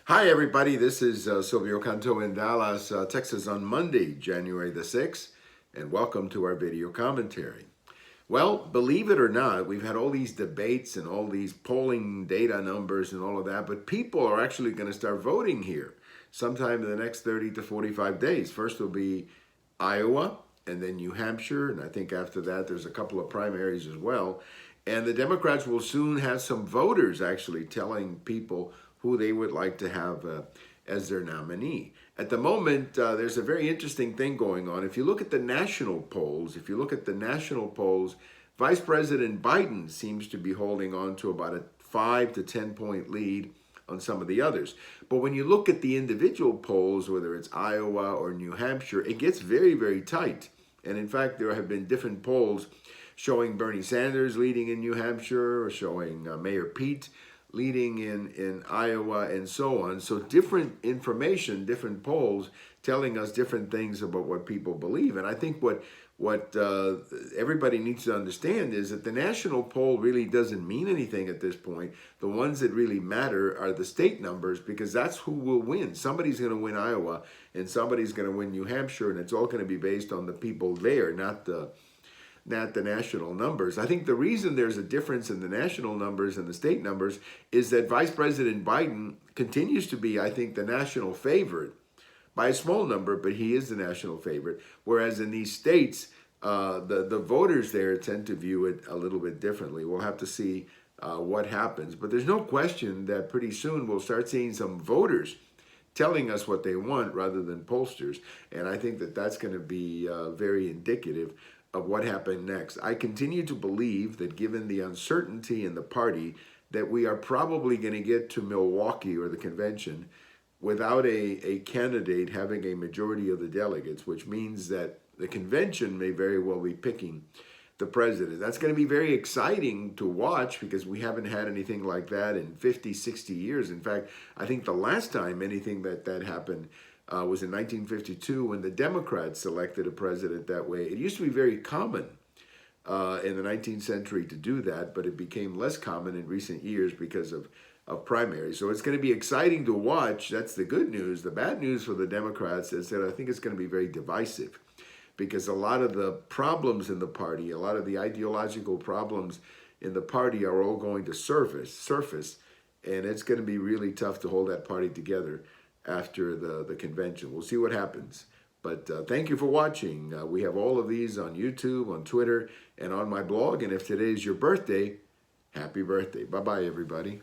Hi, everybody. This is Silvio Canto in Dallas, Texas on Monday, January the 6th, and welcome to our video commentary. Well, believe it or not, we've had all these debates and all these polling data numbers and all of that, but people are actually going to start voting here sometime in the next 30 to 45 days. First will be Iowa and then New Hampshire, and I think after that there's a couple of primaries as well. And the Democrats will soon have some voters actually telling people who they would like to have as their nominee. At the moment, there's a very interesting thing going on. If you look at the national polls, Vice President Biden seems to be holding on to about a 5 to 10 point lead on some of the others. But when you look at the individual polls, whether it's Iowa or New Hampshire, it gets very, very tight. And in fact, there have been different polls showing Bernie Sanders leading in New Hampshire, or showing Mayor Pete leading in Iowa, and so on. So different information, different polls telling us different things about what people believe. And I think what everybody needs to understand is that the national poll really doesn't mean anything at this point. The ones that really matter are the state numbers, because that's who will win. Somebody's going to win Iowa and somebody's going to win New Hampshire, and it's all going to be based on the people there, not the national numbers. I think the reason there's a difference in the national numbers and the state numbers is that Vice President Biden continues to be, I think, the national favorite by a small number, but he is the national favorite. Whereas in these states, the voters there tend to view it a little bit differently. We'll have to see what happens. But there's no question that pretty soon we'll start seeing some voters telling us what they want rather than pollsters. And I think that that's going to be very indicative of what happened next. I continue to believe that given the uncertainty in the party, that we are probably going to get to Milwaukee or the convention without a candidate having a majority of the delegates, which means that the convention may very well be picking the president. That's going to be very exciting to watch, because we haven't had anything like that in 50, 60 years. In fact, I think the last time anything that happened was in 1952, when the Democrats selected a president that way. It used to be very common in the 19th century to do that, but it became less common in recent years because of primaries. So it's going to be exciting to watch. That's the good news. The bad news for the Democrats is that I think it's going to be very divisive, because a lot of the problems in the party, a lot of the ideological problems in the party are all going to surface, and it's going to be really tough to hold that party together after the convention. We'll see what happens. But thank you for watching. We have all of these on YouTube, on Twitter, and on my blog. And if today is your birthday, happy birthday. Bye-bye, everybody.